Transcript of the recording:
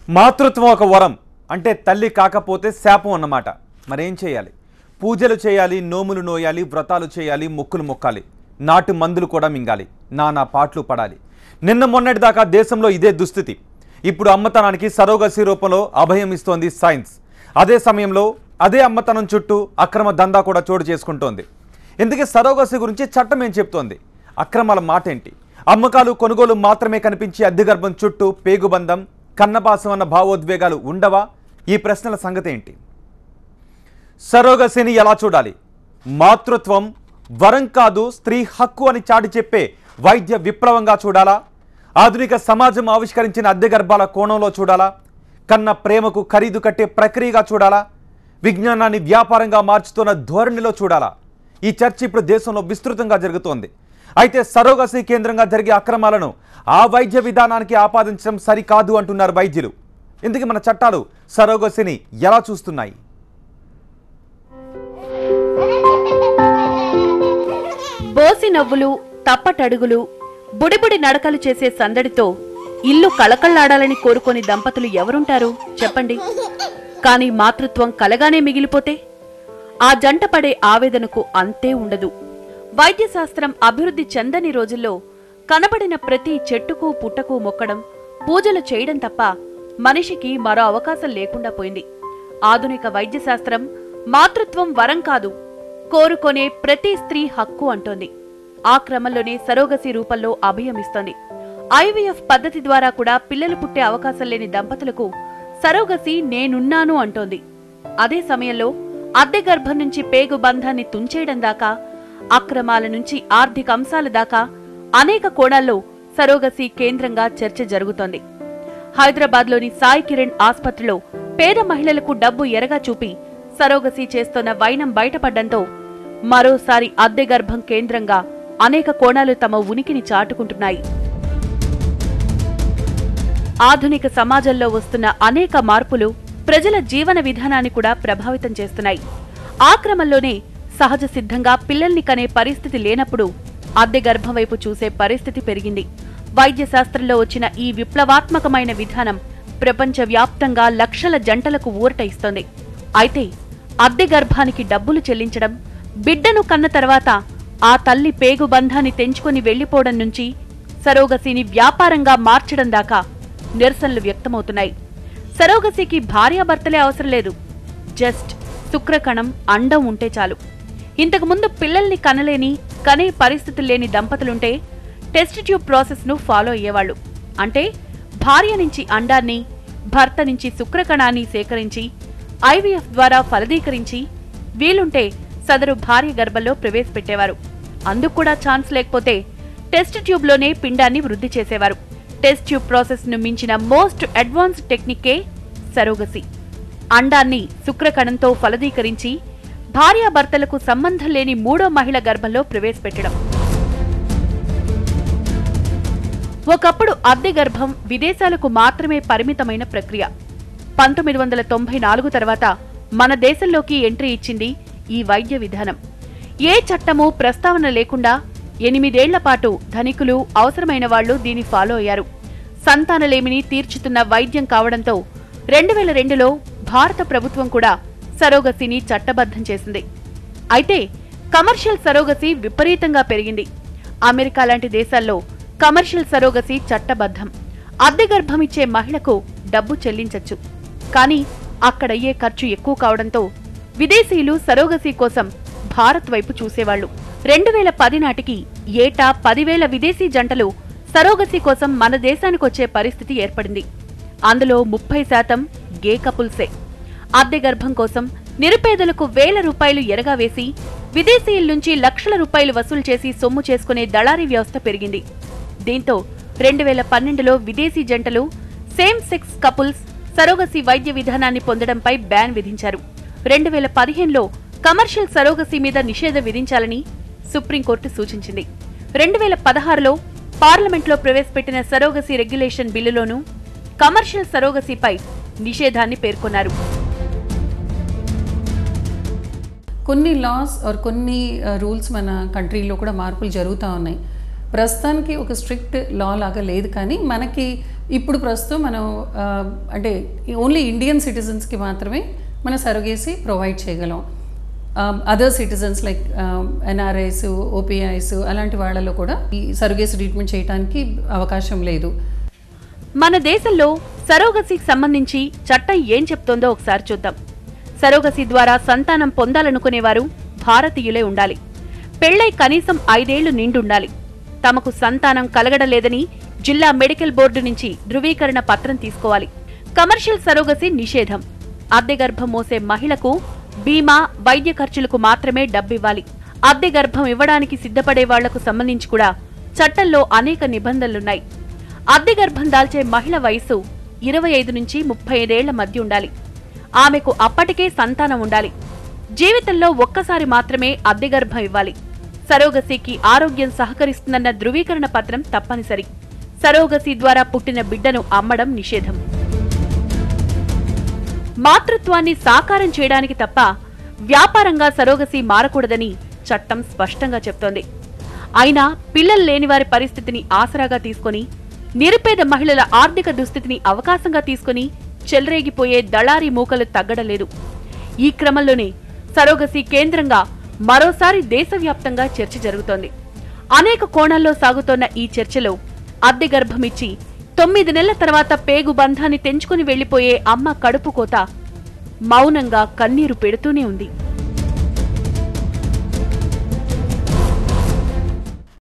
మాతృత్వం ఒక వరం అంటే తల్లి కాకపోతే శాపం అన్నమాట. మరేం చేయాలి? పూజలు చేయాలి, నోములు నోయాలి, వ్రతాలు చేయాలి, మొక్కులు మొక్కాలి, నాటు మందులు కూడా మింగాలి, నానా పాటలు పడాలి. నిన్న మొన్నటి దాకా దేశంలో ఇదే దుస్థితి. ఇప్పుడు అమ్మతనానికి సరోగసి రూపంలో అభయం ఇస్తోంది సైన్స్. అదే సమయంలో అదే అమ్మతనం చుట్టూ అక్రమ దందా కూడా చోటు చేసుకుంటోంది. ఇందుకే సరోగసి గురించి చట్టం ఏం చెప్తోంది? అక్రమాల మాట ఏంటి? అమ్మకాలు కొనుగోలు మాత్రమే కనిపించి అద్దె గర్భం చుట్టూ పేగుబంధం, కన్నపాసం అన్న భావోద్వేగాలు ఉండవా? ఈ ప్రశ్నల సంగతి ఏంటి? సరోగసిని ఎలా చూడాలి? మాతృత్వం వరం కాదు, స్త్రీ హక్కు అని చాటి చెప్పే వైద్య విప్లవంగా చూడాలా? ఆధునిక సమాజం ఆవిష్కరించిన అద్దె గర్భాల కోణంలో చూడాలా? కన్న ప్రేమకు ఖరీదు కట్టే ప్రక్రియగా చూడాలా? విజ్ఞానాన్ని వ్యాపారంగా మార్చుతున్న ధోరణిలో చూడాలా? ఈ చర్చ ఇప్పుడు దేశంలో విస్తృతంగా జరుగుతోంది. అయితే సరోగసి కేంద్రంగా జరిగే అక్రమాలను ఆ వైద్య విధానానికి ఆపాదించడం సరికాదు అంటున్నారు వైద్యులు. ఇందుకు మన చట్టాలు సరోగసిని ఎలా చూస్తున్నాయి? బోసి నవ్వులు, తప్పటడుగులు, బుడిబుడి నడకలు చేసే సందడితో ఇల్లు కళకళ్లాడాలని కోరుకొని దంపతులు ఎవరుంటారు చెప్పండి? కానీ మాతృత్వం కలగానే మిగిలిపోతే ఆ జంట పడే ఆవేదనకు అంతే ఉండదు. వైద్యశాస్త్రం అభివృద్ధి చెందని రోజుల్లో కనబడిన ప్రతి చెట్టుకు పుట్టకు మొక్కడం, పూజలు చేయడం తప్ప మనిషికి మరో అవకాశం లేకుండా పోయింది. ఆధునిక వైద్యశాస్త్రం మాతృత్వం వరం కాదు, కోరుకొనే ప్రతి స్త్రీ హక్కు అంటోంది. ఆ క్రమంలోనే సరోగసి రూపంలో అభయమిస్తోంది. ఐవీఎఫ్ పద్ధతి ద్వారా కూడా పిల్లలు పుట్టే అవకాశం లేని దంపతులకు సరోగసి నేనున్నాను అంటోంది. అదే సమయంలో అద్దె గర్భం నుంచి పేగు బంధాన్ని తుంచేయడం దాకా, అక్రమాల నుంచి ఆర్థిక అంశాల దాకా అనేక కోణాల్లో సరోగసి కేంద్రంగా చర్చ జరుగుతోంది. హైదరాబాద్లోని సాయి కిరణ్ ఆస్పత్రిలో పేద మహిళలకు డబ్బు ఎరగా చూపి సరోగసి చేస్తున్న వైనం బయటపడ్డంతో మరోసారి అద్దె గర్భం కేంద్రంగా అనేక కోణాలు తమ ఉనికిని చాటుకుంటున్నాయి. ఆధునిక సమాజంలో వస్తున్న అనేక మార్పులు ప్రజల జీవన విధానాన్ని కూడా ప్రభావితం చేస్తున్నాయి. ఆ క్రమంలోనే సహజ సిద్ధంగా పిల్లల్ని కనే పరిస్థితి లేనప్పుడు అద్దె గర్భం వైపు చూసే పరిస్థితి పెరిగింది. వైద్య శాస్త్రంలో వచ్చిన ఈ విప్లవాత్మకమైన విధానం ప్రపంచవ్యాప్తంగా లక్షల జంటలకు ఊరట ఇస్తోంది. అయితే అద్దె గర్భానికి డబ్బులు చెల్లించడం, బిడ్డను కన్న తర్వాత ఆ తల్లి పేగు బంధాన్ని తెంచుకొని వెళ్లిపోవడం నుంచి సరోగసిని వ్యాపారంగా మార్చడం దాకా నిరసనలు వ్యక్తమవుతున్నాయి. సరోగసికి భార్యాభర్తలే అవసరం లేదు, జస్ట్ శుక్రకణం, అండం ఉంటే చాలు. ఇంతకుముందు పిల్లల్ని కనలేని, కనే పరిస్థితులు లేని దంపతులుంటే టెస్ట్ ట్యూబ్ ప్రాసెస్ ను ఫాలో అయ్యేవాళ్లు. అంటే భార్య నుంచి అండాన్ని, భర్త నుంచి శుక్రకణాన్ని సేకరించి ఐవీఎఫ్ ద్వారా ఫలదీకరించి వీలుంటే సదరు భార్య గర్భంలో ప్రవేశపెట్టేవారు. అందుకు కూడా ఛాన్స్ లేకపోతే టెస్ట్ ట్యూబ్లోనే పిండాన్ని వృద్ధి చేసేవారు. టెస్ట్ ట్యూబ్ ప్రాసెస్ ను మించిన మోస్ట్ అడ్వాన్స్డ్ టెక్నికే సరోగసి. అండాన్ని శుక్రకణంతో ఫలదీకరించి భార్యాభర్తలకు సంబంధం లేని మూడో మహిళ గర్భంలో ప్రవేశపెట్టడం. ఒకప్పుడు అద్దె గర్భం విదేశాలకు మాత్రమే పరిమితమైన ప్రక్రియ. 1994 తర్వాత మన దేశంలోకి ఎంట్రీ ఇచ్చింది ఈ వైద్య విధానం. ఏ చట్టమూ ప్రస్తావన లేకుండా 8 ఏళ్ల పాటు ధనికులు, అవసరమైన వాళ్లు దీన్ని ఫాలో అయ్యారు. సంతానలేమిని తీర్చుతున్న వైద్యం కావడంతో 2002లో భారత ప్రభుత్వం కూడా సరోగసిని చట్టబద్ధం చేసింది. అయితే కమర్షియల్ సరోగసి విపరీతంగా పెరిగింది. అమెరికా లాంటి దేశాల్లో కమర్షియల్ సరోగసి చట్టబద్ధం. అద్దె గర్భమిచ్చే మహిళకు డబ్బు చెల్లించొచ్చు, కానీ అక్కడయ్యే ఖర్చు ఎక్కువ కావడంతో విదేశీయులు సరోగసి కోసం భారత్ వైపు చూసేవాళ్లు. 2010 నాటికి ఏటా 10,000 విదేశీ జంటలు సరోగసి కోసం మన దేశానికొచ్చే పరిస్థితి ఏర్పడింది. అందులో 30% గే కపుల్సే. అద్దె గర్భం కోసం నిరుపేదలకు వేల రూపాయలు ఎరగా వేసి విదేశీయుల నుంచి లక్షల రూపాయలు వసూలు చేసి సొమ్ము చేసుకునే దళారీ వ్యవస్థ పెరిగింది. దీంతో 2012లో విదేశీ జంటలు, సేమ్ సెక్స్ కపుల్స్ సరోగసి వైద్య విధానాన్ని పొందడంపై బ్యాన్ విధించారు. 2015లో కమర్షియల్ సరోగసి మీద నిషేధం విధించాలని సుప్రీంకోర్టు సూచించింది. 2016లో పార్లమెంట్లో ప్రవేశపెట్టిన సరోగసి రెగ్యులేషన్ బిల్లులోనూ కమర్షియల్ సరోగసిపై నిషేధాన్ని పేర్కొన్నారు. కొన్ని లాస్ और కొన్ని రూల్స్ మన కంట్రీలో కూడా మార్పులు జరుగుతూ ఉన్నాయి. ప్రస్తుతానికి ఒక స్ట్రిక్ట్ లా లాగా లేదు, కానీ మనకి ఇప్పుడు ప్రస్తుతం మనం అంటే ఓన్లీ ఇండియన్ సిటిజన్స్కి మాత్రమే మన సరోగేసీ ప్రొవైడ్ చేయగలం. అదర్ సిటిజన్స్ లైక్ ఎన్ఆర్ఐస్, ఓపీఐస్ అలాంటి వాళ్ళలో కూడా ఈ సరోగేసీ ట్రీట్మెంట్ చేయడానికి అవకాశం లేదు. మన దేశంలో సరోగసీకి సంబంధించి చట్టం ఏం చెప్తోందో ఒకసారి చూద్దాం. సరోగసీ ద్వారా సంతానం పొందాలనుకునేవారు భారతీయులే ఉండాలి. పెళ్లై కనీసం 5 ఏళ్లు నిండుండాలి. తమకు సంతానం కలగడలేదని జిల్లా మెడికల్ బోర్డు నుంచి ధృవీకరణ పత్రం తీసుకోవాలి. కమర్షియల్ సరోగసీ నిషేధం. అద్దె గర్భం మోసే మహిళకు బీమా, వైద్య ఖర్చులకు మాత్రమే డబ్బివ్వాలి. అద్దె గర్భం ఇవ్వడానికి సిద్ధపడే వాళ్లకు సంబంధించి కూడా చట్టంలో అనేక నిబంధనలున్నాయి. అద్దె గర్భం దాల్చే మహిళ వయస్సు 25 నుంచి 35 ఏళ్ల మధ్య ఉండాలి. ఆమెకు అప్పటికే సంతానం ఉండాలి. జీవితంలో ఒక్కసారి మాత్రమే అద్దె గర్భం ఇవ్వాలి. సరోగసీకి ఆరోగ్యం సహకరిస్తుందన్న ధృవీకరణ పత్రం తప్పనిసరి. సరోగసీ ద్వారా పుట్టిన బిడ్డను అమ్మడం నిషేధం. మాతృత్వాన్ని సాకారం చేయడానికి తప్ప వ్యాపారంగా సరోగసీ మారకూడదని చట్టం స్పష్టంగా చెప్తోంది. అయినా పిల్లలు లేని వారి పరిస్థితిని ఆసరాగా తీసుకుని, నిరుపేద మహిళల ఆర్థిక దుస్థితిని అవకాశంగా తీసుకుని చెలరేగిపోయే దళారీ మూకలు తగ్గడలేదు. ఈ క్రమంలోనే సరోగసీ కేంద్రంగా మరోసారి దేశవ్యాప్తంగా చర్చ జరుగుతోంది. అనేక కోణాల్లో సాగుతోన్న ఈ చర్చలో అద్దె గర్భమిచ్చి 9 నెలల తర్వాత పేగు బంధాన్ని తెంచుకుని వెళ్లిపోయే అమ్మ కడుపు కోత మౌనంగా కన్నీరు పెడుతూనే ఉంది.